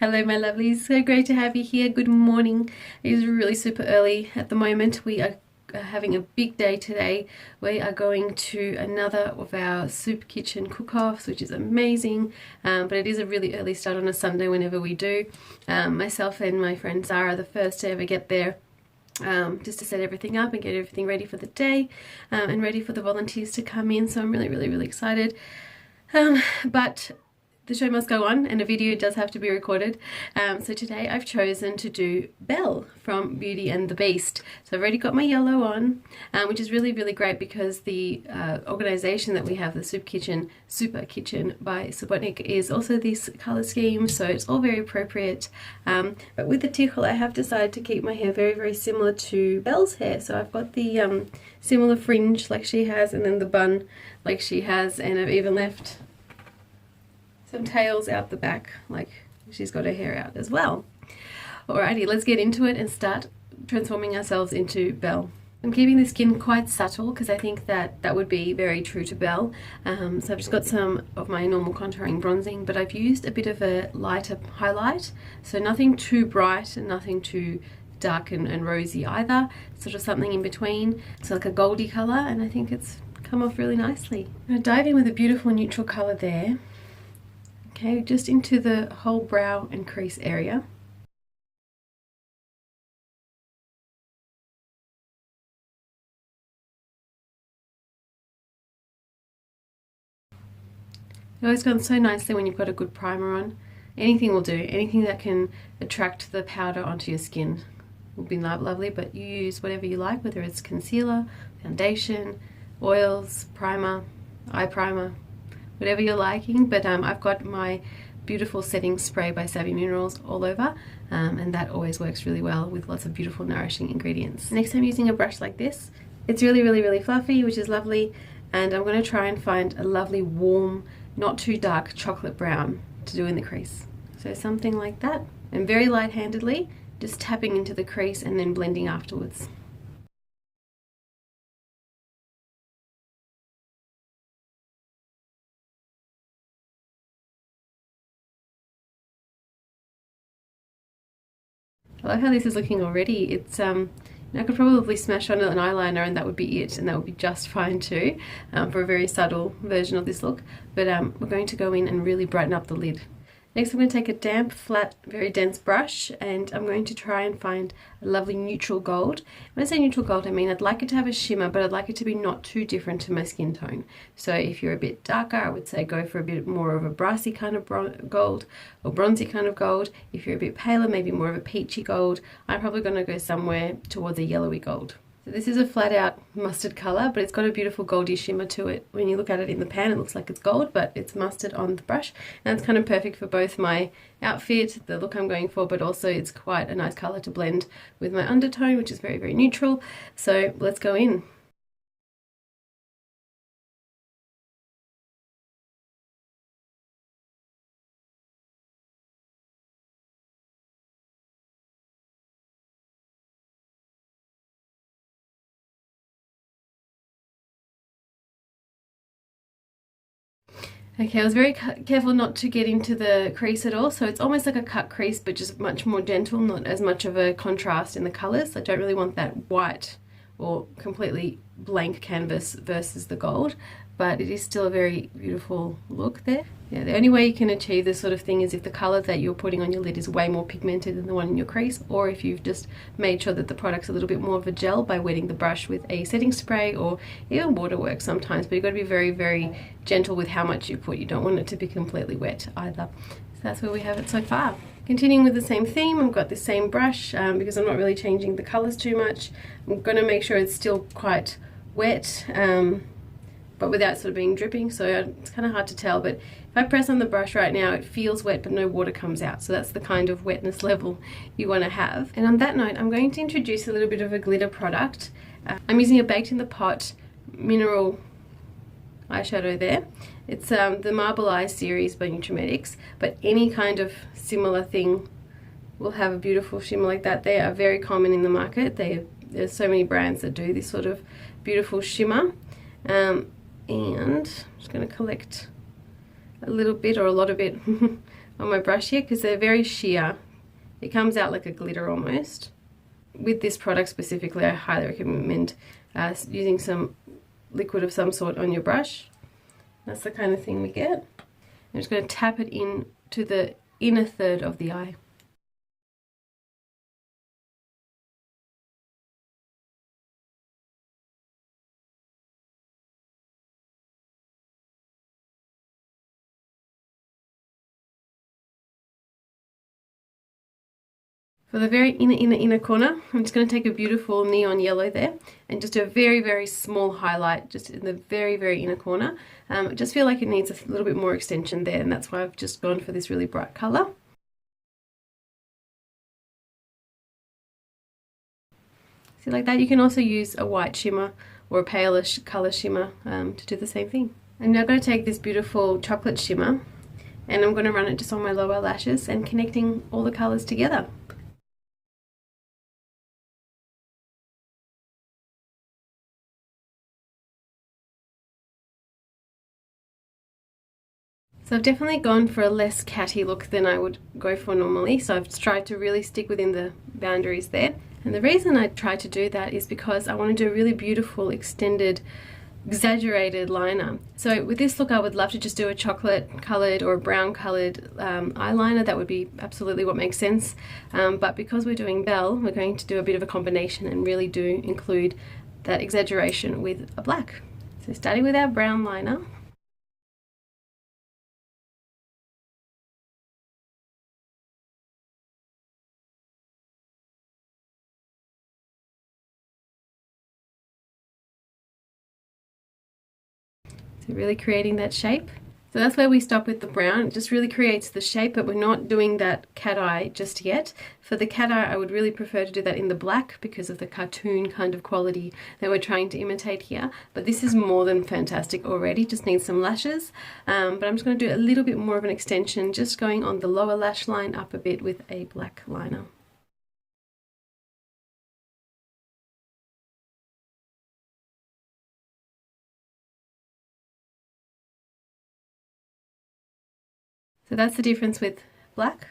Hello my lovelies, so great to have you here. Good morning. It is really super early at the moment. We are having a big day today. We are going to another of our soup kitchen cook-offs, which is amazing, but it is a really early start on a Sunday whenever we do. Myself and my friend Zara are the first to ever get there, just to set everything up and get everything ready for the day, and ready for the volunteers to come in, so I'm really excited. But the show must go on and a video does have to be recorded. So today I've chosen to do Belle from Beauty and the Beast. So I've already got my yellow on, which is really great because the organisation that we have, the Super Kitchen by Subotnik, is also this colour scheme, so it's all very appropriate. But with the tickle I have decided to keep my hair very similar to Belle's hair. So I've got the similar fringe like she has, and then the bun like she has, and I've even left some tails out the back like she's got her hair out as well. Alrighty, let's get into it and start transforming ourselves into Belle. I'm keeping the skin quite subtle because I think that would be very true to Belle. So I've just got some of my normal contouring bronzing, but I've used a bit of a lighter highlight, so nothing too bright and nothing too dark and rosy either, sort of something in between. So like a goldy colour, and I think it's come off really nicely. I'm going to dive in with a beautiful neutral colour there. Okay, just into the whole brow and crease area. It always goes so nicely when you've got a good primer on. Anything will do, anything that can attract the powder onto your skin will be lovely, but you use whatever you like, whether it's concealer, foundation, oils, primer, eye primer, whatever you're liking. But I've got my beautiful setting spray by Savvy Minerals all over, and that always works really well with lots of beautiful nourishing ingredients. Next I'm using a brush like this. It's really fluffy, which is lovely, and I'm going to try and find a lovely warm, not too dark chocolate brown to do in the crease. So something like that, and very light-handedly just tapping into the crease and then blending afterwards. I like how this is looking already. It's I could probably smash on an eyeliner and that would be it, and that would be just fine too, for a very subtle version of this look. But we're going to go in and really brighten up the lid. Next I'm going to take a damp, flat, very dense brush, and I'm going to try and find a lovely neutral gold. When I say neutral gold, I mean I'd like it to have a shimmer, but I'd like it to be not too different to my skin tone. So if you're a bit darker, I would say go for a bit more of a brassy kind of gold, or bronzy kind of gold. If you're a bit paler, maybe more of a peachy gold. I'm probably going to go somewhere towards a yellowy gold. So this is a flat out mustard colour, but it's got a beautiful goldy shimmer to it. When you look at it in the pan, it looks like it's gold, but it's mustard on the brush. And it's kind of perfect for both my outfit, the look I'm going for, but also it's quite a nice colour to blend with my undertone, which is very neutral. So let's go in. Okay, I was very careful not to get into the crease at all, so it's almost like a cut crease but just much more gentle, not as much of a contrast in the colours. I don't really want that white or completely blank canvas versus the gold, but it is still a very beautiful look there. Yeah, the only way you can achieve this sort of thing is if the colour that you're putting on your lid is way more pigmented than the one in your crease, or if you've just made sure that the product's a little bit more of a gel by wetting the brush with a setting spray, or even water works sometimes, but you've got to be very gentle with how much you put. You don't want it to be completely wet either. So that's where we have it so far. Continuing with the same theme, I've got the same brush because I'm not really changing the colours too much. I'm going to make sure it's still quite wet, but without sort of being dripping, so it's kind of hard to tell. But if I press on the brush right now, it feels wet but no water comes out, so that's the kind of wetness level you want to have. And on that note, I'm going to introduce a little bit of a glitter product. I'm using a Baked in the Pot mineral eyeshadow there. It's the Marble Eye series by Nutrimetics, but any kind of similar thing will have a beautiful shimmer like that. They are very common in the market. There's so many brands that do this sort of beautiful shimmer. And I'm just going to collect a little bit or a lot of it on my brush here because they're very sheer. It comes out like a glitter almost. With this product specifically, I highly recommend using some liquid of some sort on your brush. That's the kind of thing we get. I'm just going to tap it in to the inner third of the eye. For the very inner corner, I'm just going to take a beautiful neon yellow there and just do a very small highlight just in the very inner corner. I just feel like it needs a little bit more extension there, and that's why I've just gone for this really bright color. See, like that. You can also use a white shimmer or a palish color shimmer to do the same thing. I'm now going to take this beautiful chocolate shimmer and I'm going to run it just on my lower lashes and connecting all the colors together. So I've definitely gone for a less catty look than I would go for normally, so I've tried to really stick within the boundaries there. And the reason I tried to do that is because I want to do a really beautiful, extended, exaggerated liner. So with this look, I would love to just do a chocolate colored or a brown colored eyeliner. That would be absolutely what makes sense. But because we're doing Belle, we're going to do a bit of a combination and really do include that exaggeration with a black. So starting with our brown liner. So really creating that shape. So that's where we stop with the brown. It just really creates the shape, but we're not doing that cat eye just yet. For the cat eye, I would really prefer to do that in the black because of the cartoon kind of quality that we're trying to imitate here. But this is more than fantastic already, just needs some lashes. But I'm just going to do a little bit more of an extension, just going on the lower lash line up a bit with a black liner. So that's the difference with black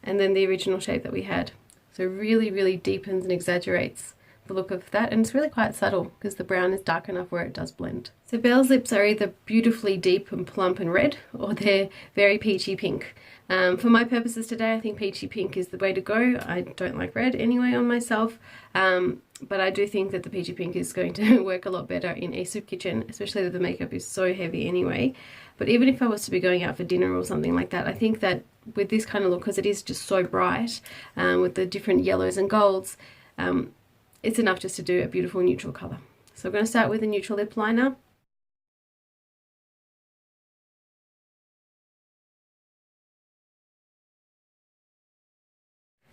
and then the original shape that we had. So really deepens and exaggerates the look of that, and it's really quite subtle because the brown is dark enough where it does blend. So Belle's lips are either beautifully deep and plump and red, or they're very peachy pink. For my purposes today, I think peachy pink is the way to go. I don't like red anyway on myself, but I do think that the peachy pink is going to work a lot better in a soup kitchen, especially that the makeup is so heavy anyway. But even if I was to be going out for dinner or something like that, I think that with this kind of look, because it is just so bright, with the different yellows and golds, it's enough just to do a beautiful neutral color. So I'm going to start with a neutral lip liner.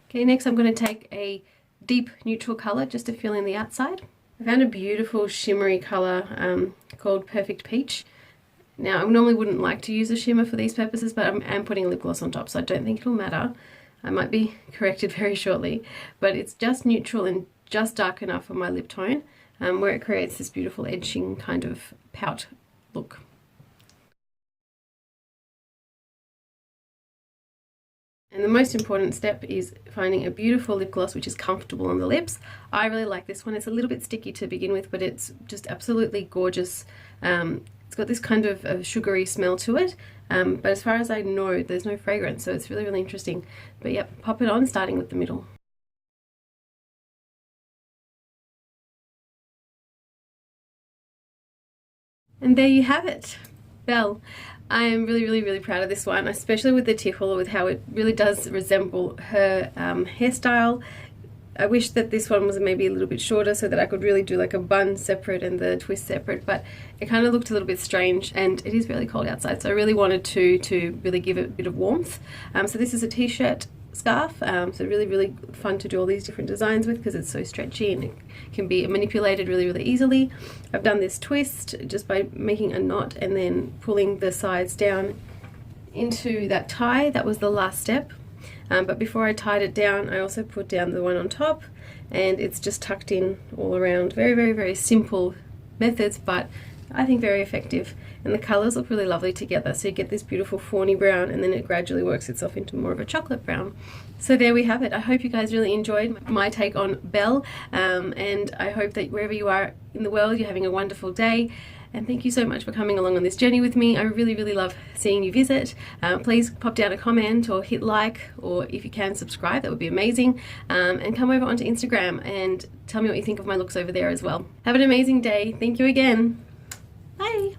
Okay, next I'm going to take a deep neutral color just to fill in the outside. I found a beautiful shimmery color called Perfect Peach. Now, I normally wouldn't like to use a shimmer for these purposes, but I am putting a lip gloss on top, so I don't think it'll matter. I might be corrected very shortly, but it's just neutral and just dark enough for my lip tone, where it creates this beautiful edging kind of pout look. And the most important step is finding a beautiful lip gloss which is comfortable on the lips. I really like this one. It's a little bit sticky to begin with, but it's just absolutely gorgeous. It's got this kind of sugary smell to it, but as far as I know, there's no fragrance, so it's really interesting. But yep, pop it on, starting with the middle. And there you have it, Belle. I am really proud of this one, especially with the tiffle, with how it really does resemble her hairstyle. I wish that this one was maybe a little bit shorter so that I could really do like a bun separate and the twist separate, but it kind of looked a little bit strange, and it is really cold outside, so I really wanted to really give it a bit of warmth. So this is a t-shirt scarf, so really fun to do all these different designs with because it's so stretchy and it can be manipulated really easily. I've done this twist just by making a knot and then pulling the sides down into that tie. That was the last step. But before I tied it down, I also put down the one on top, and it's just tucked in all around. Very simple methods, but I think very effective, and the colours look really lovely together. So you get this beautiful fawny brown, and then it gradually works itself into more of a chocolate brown. So there we have it. I hope you guys really enjoyed my take on Belle, and I hope that wherever you are in the world, you're having a wonderful day. And thank you so much for coming along on this journey with me. I really, really love seeing you visit. Please pop down a comment or hit like, or if you can, subscribe. That would be amazing. And come over onto Instagram and tell me what you think of my looks over there as well. Have an amazing day. Thank you again. Bye.